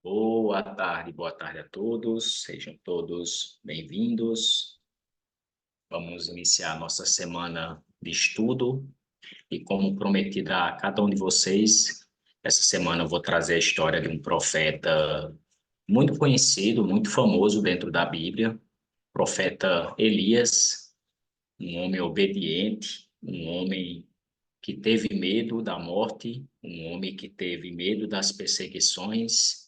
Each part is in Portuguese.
Boa tarde a todos, sejam todos bem-vindos. Vamos iniciar a nossa semana de estudo e, como prometido a cada um de vocês, essa semana eu vou trazer a história de um profeta muito conhecido, muito famoso dentro da Bíblia, profeta Elias, um homem obediente, um homem que teve medo da morte, um homem que teve medo das perseguições,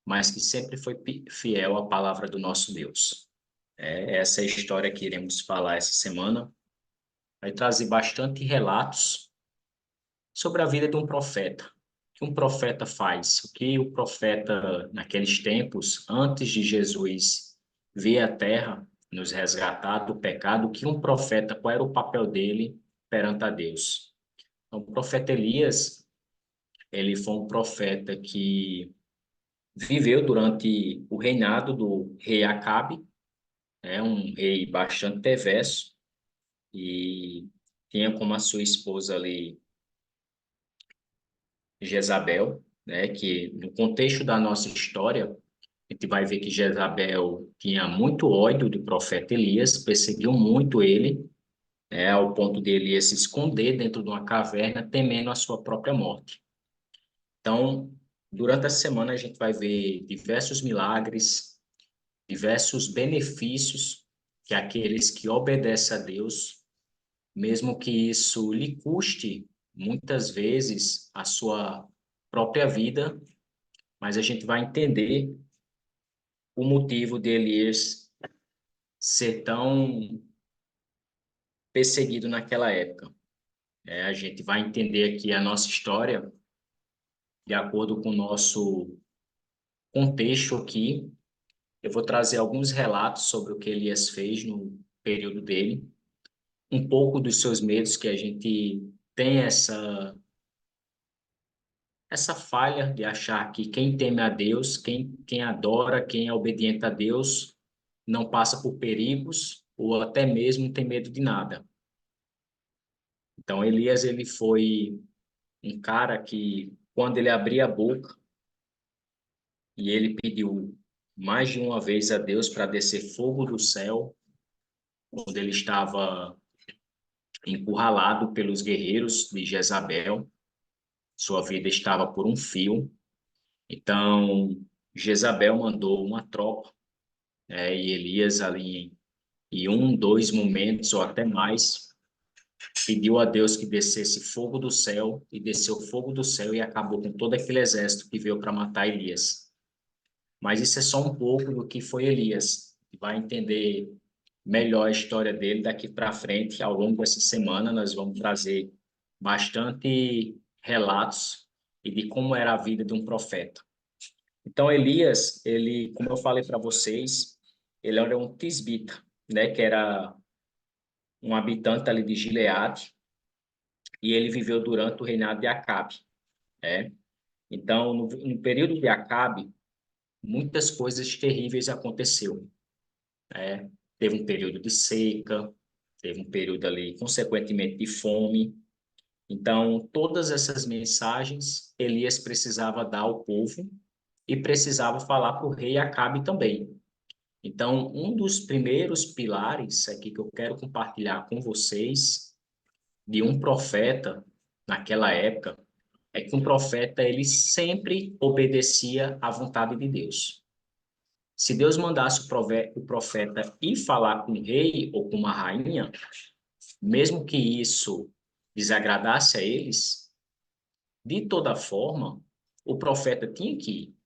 mas que sempre foi fiel à palavra do nosso Deus. Essa é a história que iremos falar essa semana. Vai trazer bastante relatos sobre a vida de um profeta. O que um profeta faz? O que o profeta, naqueles tempos, antes de Jesus vir à terra, nos resgatar do pecado, o que um profeta, qual era o papel dele perante a Deus? Então, o profeta Elias, ele foi um profeta que viveu durante o reinado do rei Acabe, um rei bastante perverso, e tinha como a sua esposa ali Jezabel, que no contexto da nossa história, a gente vai ver que Jezabel tinha muito ódio do profeta Elias, perseguiu muito ele, ao ponto de Elias se esconder dentro de uma caverna, temendo a sua própria morte. Então, durante a semana, a gente vai ver diversos milagres, diversos benefícios que aqueles que obedecem a Deus, mesmo que isso lhe custe muitas vezes a sua própria vida, mas a gente vai entender o motivo de Elias ser tão perseguido naquela época. A gente vai entender aqui a nossa história de acordo com o nosso contexto aqui. Eu vou trazer alguns relatos sobre o que Elias fez no período dele, um pouco dos seus medos, que a gente tem essa falha de achar que quem teme a Deus, quem adora, quem é obediente a Deus, não passa por perigos ou até mesmo tem medo de nada. Então, Elias, ele foi um cara que, quando ele abria a boca e ele pediu mais de uma vez a Deus para descer fogo do céu, quando ele estava encurralado pelos guerreiros de Jezabel, sua vida estava por um fio. Então, Jezabel mandou uma tropa, e Elias ali em um, dois momentos ou até mais, pediu a Deus que descesse fogo do céu, e desceu fogo do céu e acabou com todo aquele exército que veio para matar Elias. Mas isso é só um pouco do que foi Elias. Vai entender melhor a história dele daqui para frente. Ao longo dessa semana, nós vamos trazer bastante relatos e de como era a vida de um profeta. Então, Elias, ele, como eu falei para vocês, ele era um tisbita, que era um habitante ali de Gileade, e ele viveu durante o reinado de Acabe, né? Então, no período de Acabe, muitas coisas terríveis aconteceu, né? Teve um período de seca, teve um período ali, consequentemente, de fome. Então, todas essas mensagens, Elias precisava dar ao povo e precisava falar para o rei Acabe também. Então, um dos primeiros pilares aqui que eu quero compartilhar com vocês de um profeta naquela época é que um profeta ele sempre obedecia à vontade de Deus. Se Deus mandasse o profeta ir falar com um rei ou com uma rainha, mesmo que isso desagradasse a eles, de toda forma, o profeta tinha que ir.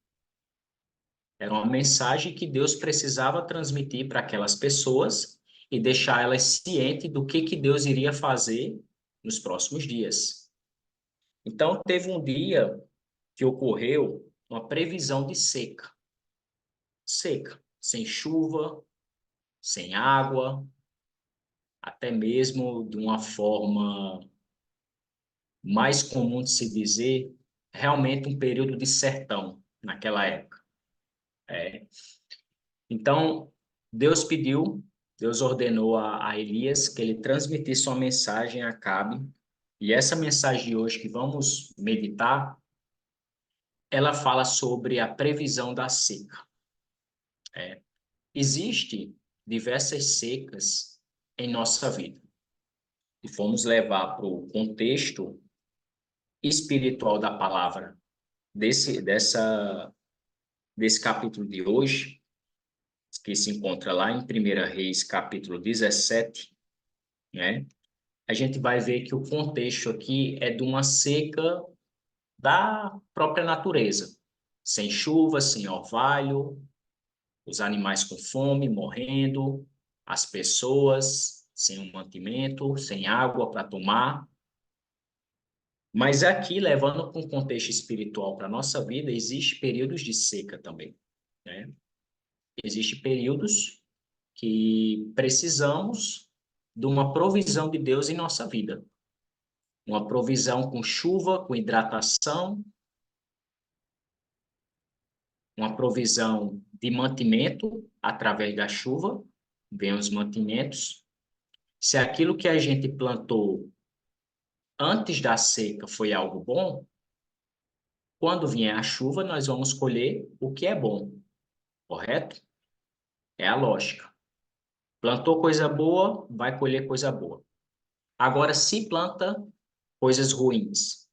Era uma mensagem que Deus precisava transmitir para aquelas pessoas e deixar elas cientes do que Deus iria fazer nos próximos dias. Então, teve um dia que ocorreu uma previsão de seca. Seca, sem chuva, sem água, até mesmo de uma forma mais comum de se dizer, realmente um período de sertão naquela época. É. Então, Deus pediu, Deus ordenou a Elias que ele transmitisse uma mensagem a Acabe, e essa mensagem de hoje que vamos meditar ela fala sobre a previsão da seca. Existem diversas secas em nossa vida. E fomos levar para o contexto espiritual da palavra desse capítulo de hoje, que se encontra lá em 1 Reis, capítulo 17, né? A gente vai ver que o contexto aqui é de uma seca da própria natureza, sem chuva, sem orvalho, os animais com fome, morrendo, as pessoas sem um mantimento, sem água para tomar. Mas aqui, levando para um contexto espiritual para a nossa vida, existe períodos de seca também, né? Existem períodos que precisamos de uma provisão de Deus em nossa vida. Uma provisão com chuva, com hidratação, uma provisão de mantimento através da chuva, vem os mantimentos. Se aquilo que a gente plantou antes da seca foi algo bom, quando vier a chuva, nós vamos colher o que é bom, correto? É a lógica. Plantou coisa boa, vai colher coisa boa. Agora, se planta coisas ruins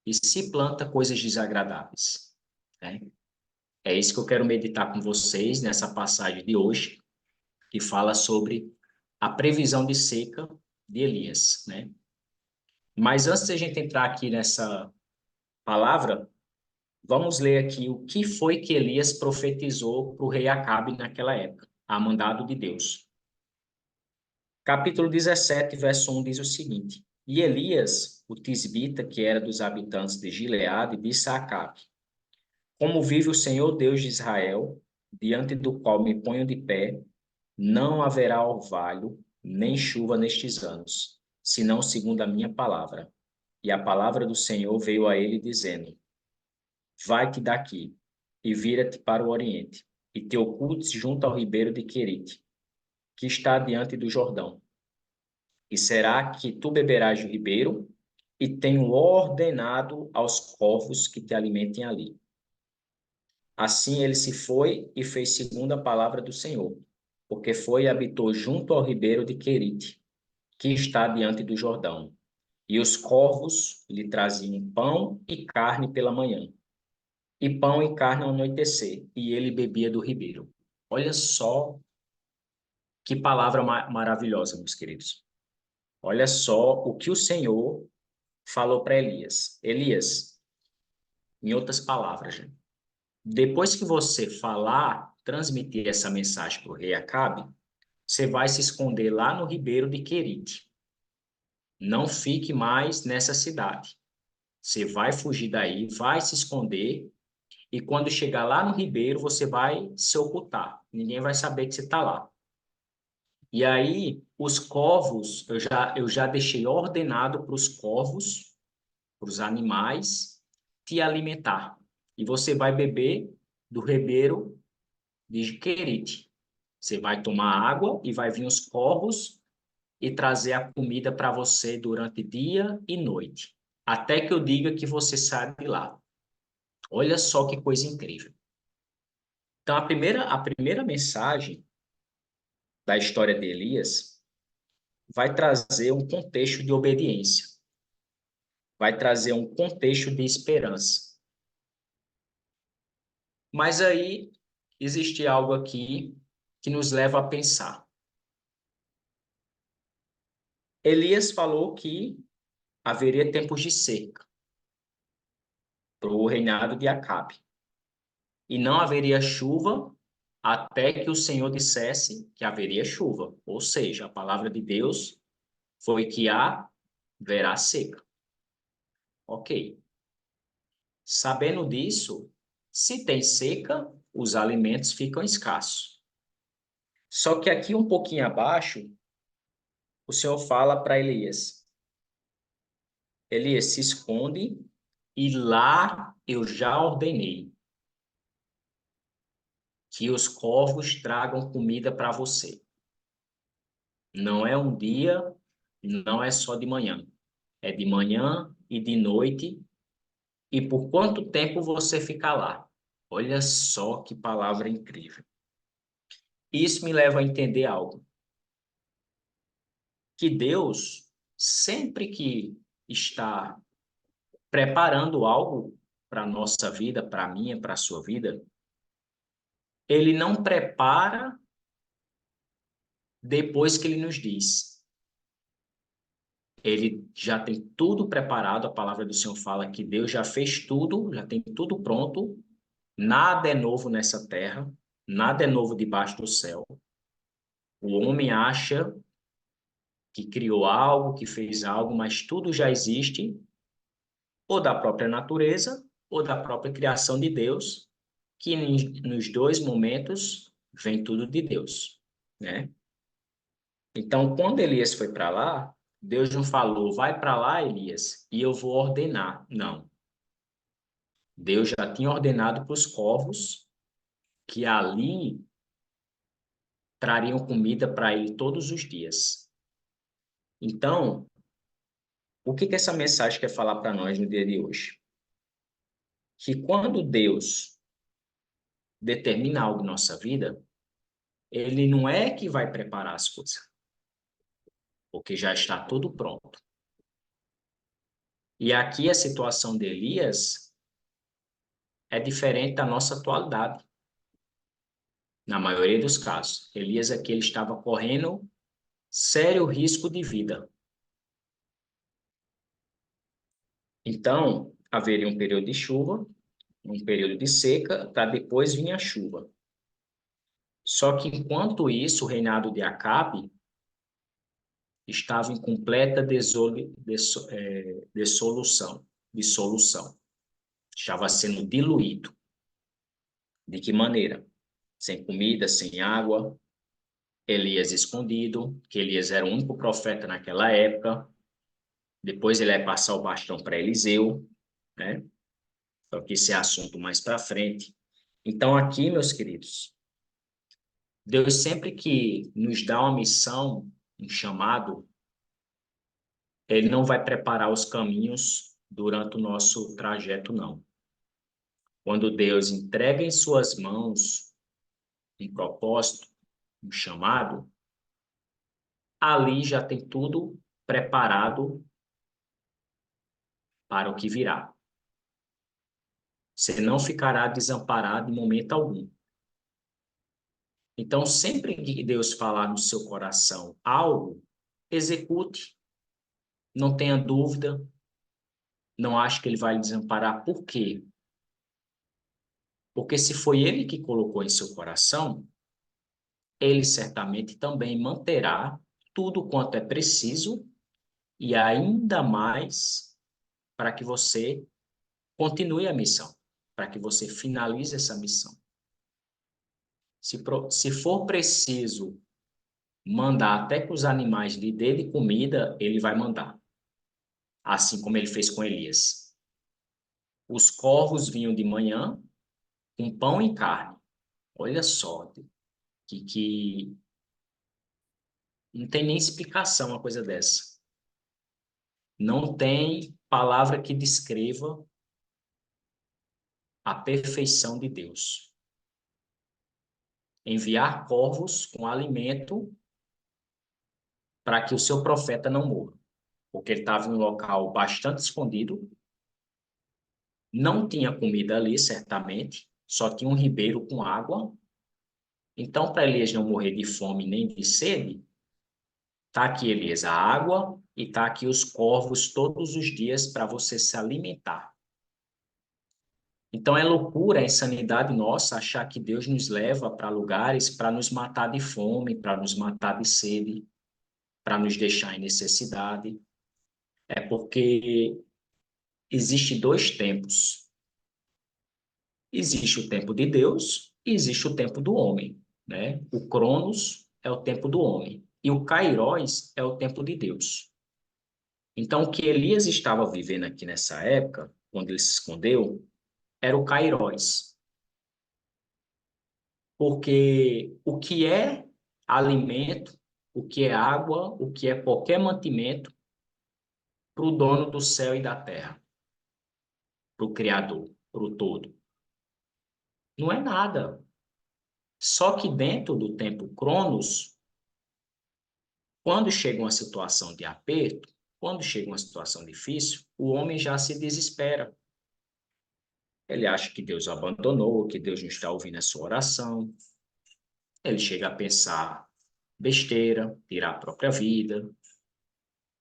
e se planta coisas desagradáveis, né? É isso que eu quero meditar com vocês nessa passagem de hoje, que fala sobre a previsão de seca de Elias, né? Mas antes de a gente entrar aqui nessa palavra, vamos ler aqui o que foi que Elias profetizou para o rei Acabe naquela época, a mandado de Deus. Capítulo 17, verso 1 diz o seguinte: E Elias, o tisbita, que era dos habitantes de Gileade, disse a Acabe: Como vive o Senhor Deus de Israel, diante do qual me ponho de pé, não haverá orvalho, nem chuva nestes anos, senão segundo a minha palavra. E a palavra do Senhor veio a ele, dizendo: Vai-te daqui, e vira-te para o oriente, e te ocultes junto ao ribeiro de Querite, que está diante do Jordão. E será que tu beberás do ribeiro, e tenho ordenado aos corvos que te alimentem ali. Assim ele se foi e fez segundo a palavra do Senhor, porque foi e habitou junto ao ribeiro de Querite, que está diante do Jordão. E os corvos lhe traziam pão e carne pela manhã, e pão e carne ao anoitecer, e ele bebia do ribeiro. Olha só que palavra maravilhosa, meus queridos. Olha só o que o Senhor falou para Elias. Elias, em outras palavras, gente, depois que você falar, transmitir essa mensagem para o rei Acabe, você vai se esconder lá no ribeiro de Querite. Não fique mais nessa cidade. Você vai fugir daí, vai se esconder, e quando chegar lá no ribeiro, você vai se ocultar. Ninguém vai saber que você está lá. E aí, os corvos, eu já deixei ordenado para os corvos, para os animais, te alimentar. E você vai beber do ribeiro de Querite. Você vai tomar água e vai vir os corvos e trazer a comida para você durante dia e noite, até que eu diga que você sai de lá. Olha só que coisa incrível. Então, a primeira mensagem da história de Elias vai trazer um contexto de obediência, vai trazer um contexto de esperança. Mas aí existe algo aqui que nos leva a pensar. Elias falou que haveria tempos de seca para o reinado de Acabe, e não haveria chuva até que o Senhor dissesse que haveria chuva. Ou seja, a palavra de Deus foi que haverá seca. Ok. Sabendo disso, se tem seca, os alimentos ficam escassos. Só que aqui um pouquinho abaixo, o Senhor fala para Elias: Elias, se esconde e lá eu já ordenei que os corvos tragam comida para você. Não é um dia, não é só de manhã. É de manhã e de noite E por quanto tempo você ficar lá? Olha só que palavra incrível. Isso me leva a entender algo, que Deus, sempre que está preparando algo para a nossa vida, para a minha, para a sua vida, ele não prepara depois que ele nos diz. Ele já tem tudo preparado, a palavra do Senhor fala que Deus já fez tudo, já tem tudo pronto, nada é novo nessa terra, nada é novo debaixo do céu. O homem acha que criou algo, que fez algo, mas tudo já existe, ou da própria natureza, ou da própria criação de Deus, que nos dois momentos vem tudo de Deus, né? Então, quando Elias foi para lá, Deus não falou, vai para lá, Elias, e eu vou ordenar. Não. Deus já tinha ordenado para os corvos que ali trariam comida para ele todos os dias. Então, o que que essa mensagem quer falar para nós no dia de hoje? Que quando Deus determina algo na nossa vida, ele não é que vai preparar as coisas, porque já está tudo pronto. E aqui a situação de Elias é diferente da nossa atualidade. Na maioria dos casos, Elias aqui ele estava correndo sério risco de vida. Então, haveria um período de chuva, um período de seca, para depois vir a chuva. Só que enquanto isso, o reinado de Acabe estava em completa dissolução. Estava sendo diluído. De que maneira? Sem comida, sem água, Elias escondido, que Elias era o único profeta naquela época. Depois ele vai passar o bastão para Eliseu, né? Só que esse é assunto mais para frente. Então, aqui, meus queridos, Deus sempre que nos dá uma missão, um chamado, ele não vai preparar os caminhos durante o nosso trajeto, não. Quando Deus entrega em suas mãos um propósito, um chamado, ali já tem tudo preparado para o que virá. Você não ficará desamparado em momento algum. Então, sempre que Deus falar no seu coração algo, execute, não tenha dúvida, não ache que ele vai lhe desamparar. Por quê? Porque se foi ele que colocou em seu coração, ele certamente também manterá tudo quanto é preciso e ainda mais para que você continue a missão, para que você finalize essa missão. Se for preciso mandar até que os animais lhe dêem de comida, ele vai mandar. Assim como ele fez com Elias. Os corvos vinham de manhã com pão e carne. Olha só, que não tem nem explicação uma coisa dessa. Não tem palavra que descreva a perfeição de Deus. Enviar corvos com alimento para que o seu profeta não morra. Porque ele estava em um local bastante escondido, não tinha comida ali, certamente, só tinha um ribeiro com água. Então, para Elias não morrer de fome nem de sede, está aqui, Elias, a água e está aqui os corvos todos os dias para você se alimentar. Então, é loucura, é insanidade nossa achar que Deus nos leva para lugares para nos matar de fome, para nos matar de sede, para nos deixar em necessidade. É porque existe dois tempos. Existe o tempo de Deus e existe o tempo do homem, né? O Cronos é o tempo do homem e o Kairos é o tempo de Deus. Então, o que Elias estava vivendo aqui nessa época, quando ele se escondeu, era o Kairos. Porque o que é alimento, o que é água, o que é qualquer mantimento para o dono do céu e da terra. para o Criador, para o todo? Não é nada. Só que dentro do tempo Cronos, quando chega uma situação de aperto, quando chega uma situação difícil, o homem já se desespera. Ele acha que Deus o abandonou, que Deus não está ouvindo a sua oração. Ele chega a pensar besteira, tirar a própria vida.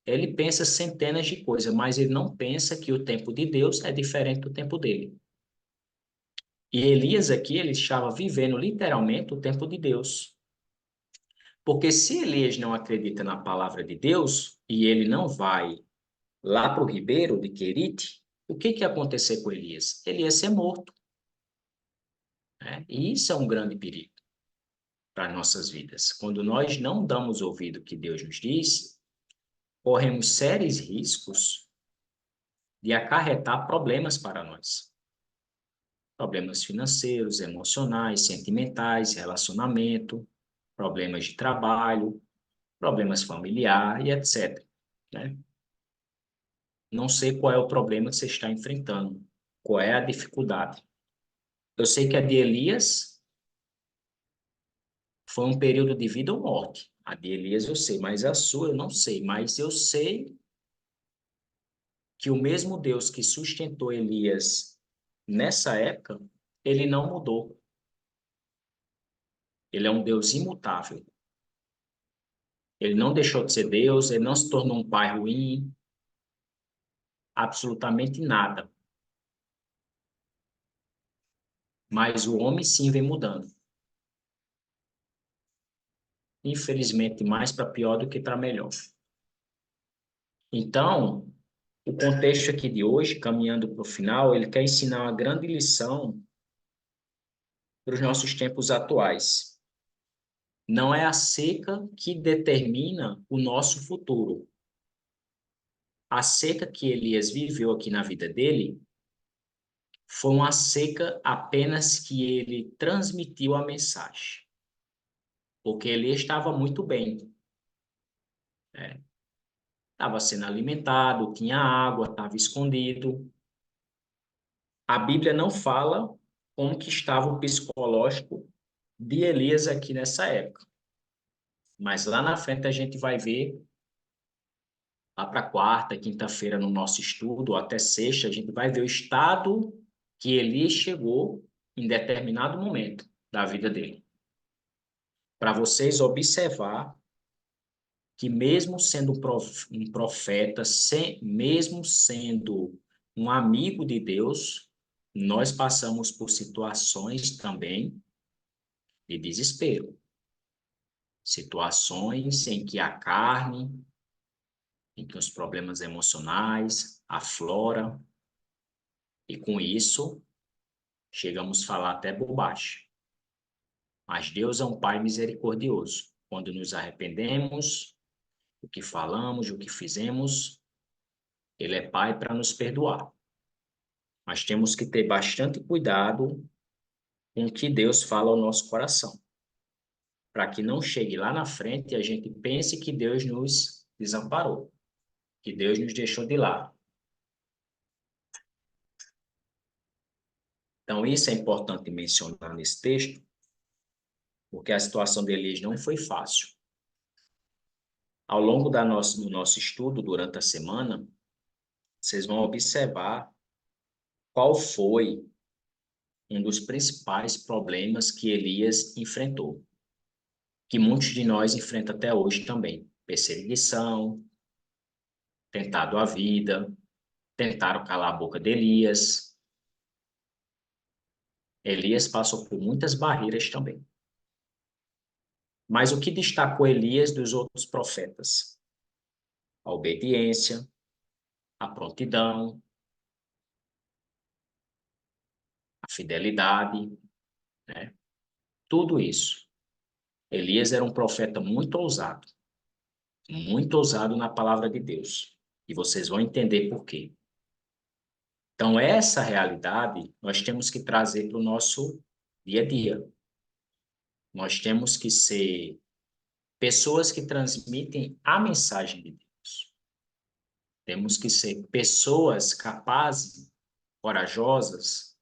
Ele pensa centenas de coisas, mas ele não pensa que o tempo de Deus é diferente do tempo dele. E Elias aqui, ele estava vivendo literalmente o tempo de Deus. Porque se Elias não acredita na palavra de Deus e ele não vai lá para o ribeiro de Querite, o que ia acontecer com Elias? Ele ia ser morto. Né? E isso é um grande perigo para nossas vidas. Quando nós não damos ouvido ao que Deus nos diz, corremos sérios riscos de acarretar problemas para nós. Problemas financeiros, emocionais, sentimentais, relacionamento, problemas de trabalho, problemas familiares e etc. Né? Não sei qual é o problema que você está enfrentando, qual é a dificuldade. Eu sei que a de Elias foi um período de vida ou morte. A de Elias eu sei, mas a sua eu não sei. Mas eu sei que o mesmo Deus que sustentou Elias nessa época, ele não mudou. Ele é um Deus imutável. Ele não deixou de ser Deus, ele não se tornou um pai ruim, absolutamente nada. Mas o homem sim vem mudando. Infelizmente, mais para pior do que para melhor. Então, o contexto aqui de hoje, caminhando para o final, ele quer ensinar uma grande lição para os nossos tempos atuais. Não é a seca que determina o nosso futuro. A seca que Elias viveu aqui na vida dele foi uma seca apenas que ele transmitiu a mensagem. Porque ele estava muito bem. Né? Estava sendo alimentado, tinha água, estava escondido. A Bíblia não fala como que estava o psicológico de Elias aqui nessa época. Mas lá na frente a gente vai ver, lá para quarta, quinta-feira no nosso estudo, ou até sexta, a gente vai ver o estado que Elias chegou em determinado momento da vida dele. Para vocês observar que mesmo sendo um profeta, mesmo sendo um amigo de Deus, nós passamos por situações também de desespero. Situações em que a carne, em que os problemas emocionais afloram, e com isso chegamos a falar até bobagem. Mas Deus é um Pai misericordioso. Quando nos arrependemos, o que falamos, o que fizemos, Ele é Pai para nos perdoar. Mas temos que ter bastante cuidado com o que Deus fala ao nosso coração, para que não chegue lá na frente e a gente pense que Deus nos desamparou, que Deus nos deixou de lado. Então, isso é importante mencionar nesse texto, porque a situação de Elias não foi fácil. Ao longo do nosso estudo, durante a semana, vocês vão observar qual foi um dos principais problemas que Elias enfrentou, que muitos de nós enfrentam até hoje também. Perseguição, tentado a vida, tentaram calar a boca de Elias. Elias passou por muitas barreiras também. Mas o que destacou Elias dos outros profetas? A obediência, a prontidão, a fidelidade, né? Tudo isso. Elias era um profeta muito ousado na palavra de Deus. E vocês vão entender por quê. Então, essa realidade nós temos que trazer para o nosso dia a dia. Nós temos que ser pessoas que transmitem a mensagem de Deus. Temos que ser pessoas capazes corajosas,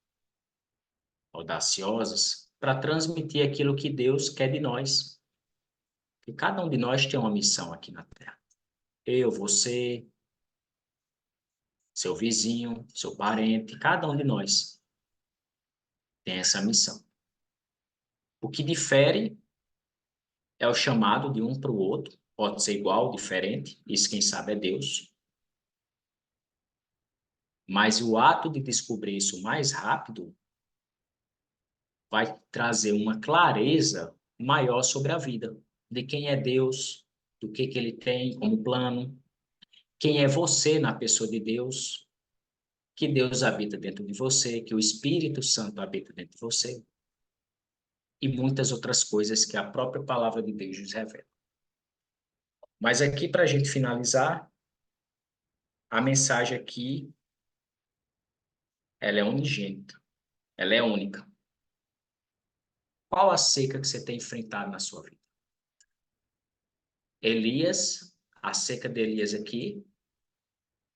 audaciosas, para transmitir aquilo que Deus quer de nós. E cada um de nós tem uma missão aqui na Terra. Eu, você, seu vizinho, seu parente, cada um de nós tem essa missão. O que difere é o chamado de um para o outro, pode ser igual, diferente, isso quem sabe é Deus. Mas o ato de descobrir isso mais rápido vai trazer uma clareza maior sobre a vida, de quem é Deus, do que ele tem como plano, quem é você na pessoa de Deus, que Deus habita dentro de você, que o Espírito Santo habita dentro de você, e muitas outras coisas que a própria palavra de Deus nos revela. Mas aqui, para a gente finalizar, a mensagem aqui, ela é unigênita, ela é única. Qual a seca que você tem enfrentado na sua vida? Elias, a seca de Elias aqui,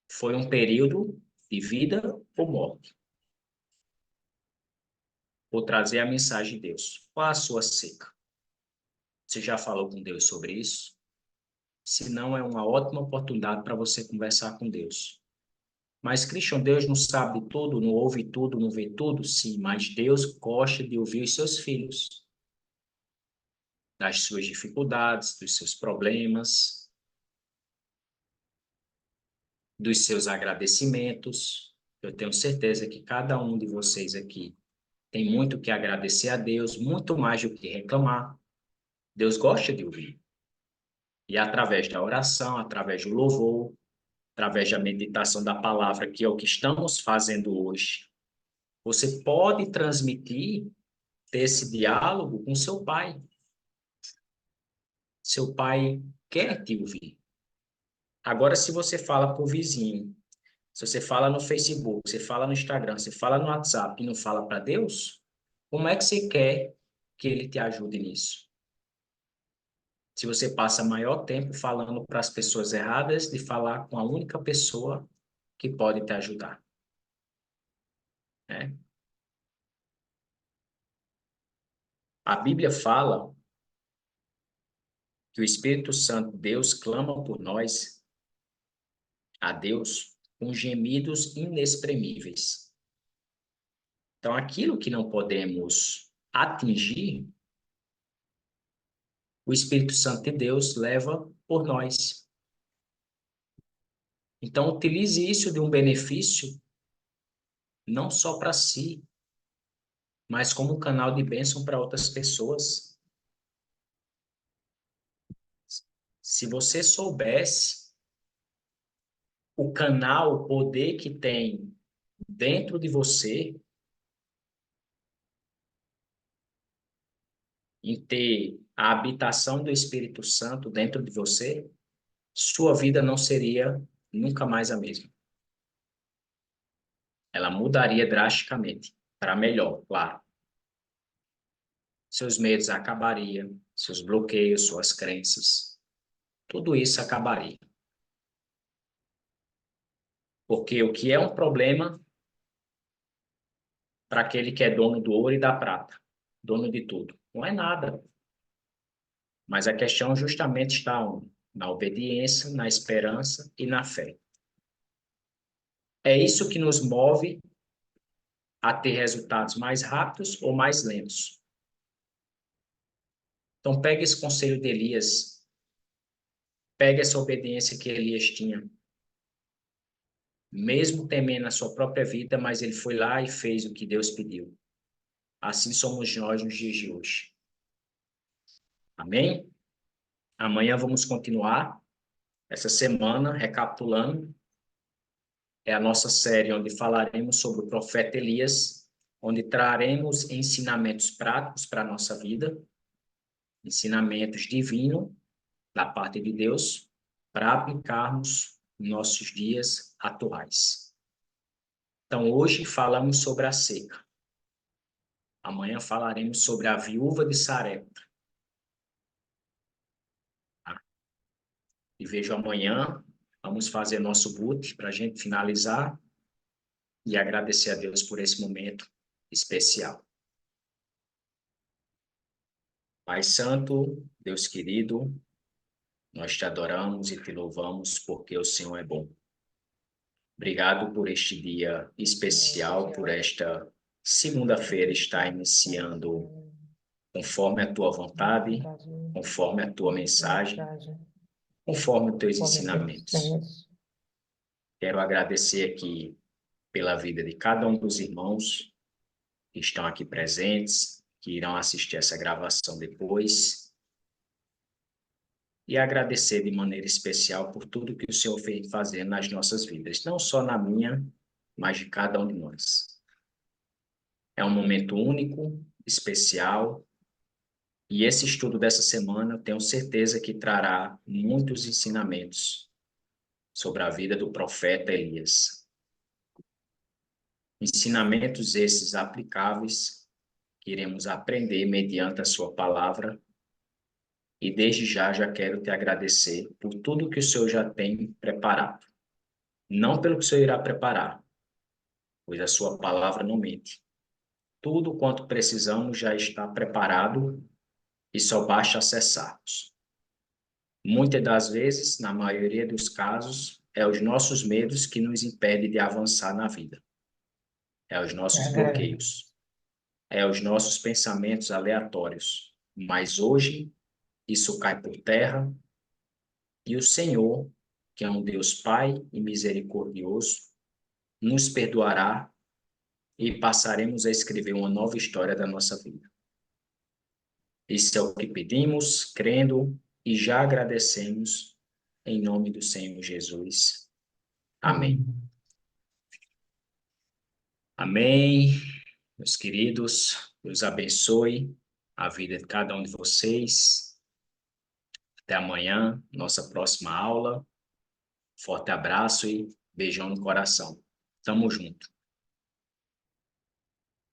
foi um período de vida ou morte. Vou trazer a mensagem de Deus. Qual a sua seca? Você já falou com Deus sobre isso? Se não, é uma ótima oportunidade para você conversar com Deus. Mas, Christian, Deus não sabe de tudo, não ouve tudo, não vê tudo? Sim, mas Deus gosta de ouvir os seus filhos, das suas dificuldades, dos seus problemas, dos seus agradecimentos. Eu tenho certeza que cada um de vocês aqui tem muito que agradecer a Deus, muito mais do que reclamar. Deus gosta de ouvir. E através da oração, através do louvor, através da meditação da palavra, que é o que estamos fazendo hoje, você pode transmitir esse diálogo com seu pai. Seu pai quer te ouvir. Agora, se você fala para o vizinho, se você fala no Facebook, você fala no Instagram, você fala no WhatsApp e não fala para Deus, como é que você quer que ele te ajude nisso? Se você passa maior tempo falando para as pessoas erradas, de falar com a única pessoa que pode te ajudar, né? A Bíblia fala que o Espírito Santo, Deus, clama por nós, a Deus, com gemidos inexprimíveis. Então, aquilo que não podemos atingir, o Espírito Santo de Deus leva por nós. Então, utilize isso de um benefício, não só para si, mas como um canal de bênção para outras pessoas. Se você soubesse o canal, o poder que tem dentro de você, em ter a habitação do Espírito Santo dentro de você, sua vida não seria nunca mais a mesma. Ela mudaria drasticamente, para melhor, claro. Seus medos acabariam, seus bloqueios, suas crenças, tudo isso acabaria. Porque o que é um problema para aquele que é dono do ouro e da prata, dono de tudo? Não é nada. Mas a questão justamente está onde? Na obediência, na esperança e na fé. É isso que nos move a ter resultados mais rápidos ou mais lentos. Então, pegue esse conselho de Elias, pegue essa obediência que Elias tinha, mesmo temendo a sua própria vida, mas ele foi lá e fez o que Deus pediu. Assim somos nós nos dias de hoje. Amém? Amanhã vamos continuar essa semana, recapitulando. É a nossa série onde falaremos sobre o profeta Elias, onde traremos ensinamentos práticos para a nossa vida, ensinamentos divinos da parte de Deus, para aplicarmos nos nossos dias atuais. Então, hoje falamos sobre a seca. Amanhã falaremos sobre a viúva de Sarepta. Tá? E vejo amanhã, vamos fazer nosso boot para a gente finalizar. e agradecer a Deus por esse momento especial. Pai Santo, Deus querido, nós te adoramos e te louvamos porque o Senhor é bom. Obrigado por este dia especial, por esta segunda-feira estar iniciando conforme a tua vontade, conforme a tua mensagem, conforme os teus ensinamentos. Quero agradecer aqui pela vida de cada um dos irmãos que estão aqui presentes, que irão assistir essa gravação depois, e agradecer de maneira especial por tudo que o Senhor fez fazer nas nossas vidas, não só na minha, mas de cada um de nós. É um momento único, especial, e esse estudo dessa semana eu tenho certeza que trará muitos ensinamentos sobre a vida do profeta Elias. Ensinamentos esses aplicáveis que iremos aprender mediante a sua palavra. E desde já quero te agradecer por tudo que o Senhor já tem preparado. Não pelo que o Senhor irá preparar, pois a sua palavra não mente. Tudo quanto precisamos já está preparado e só basta acessarmos. Muitas das vezes, na maioria dos casos, é os nossos medos que nos impedem de avançar na vida. É os nossos bloqueios. É os nossos pensamentos aleatórios. Mas hoje, isso cai por terra e o Senhor, que é um Deus Pai e misericordioso, nos perdoará e passaremos a escrever uma nova história da nossa vida. Isso é o que pedimos, crendo e já agradecemos em nome do Senhor Jesus. Amém. Amém, meus queridos. Deus abençoe a vida de cada um de vocês. Até amanhã, nossa próxima aula. Forte abraço e beijão no coração. Tamo junto.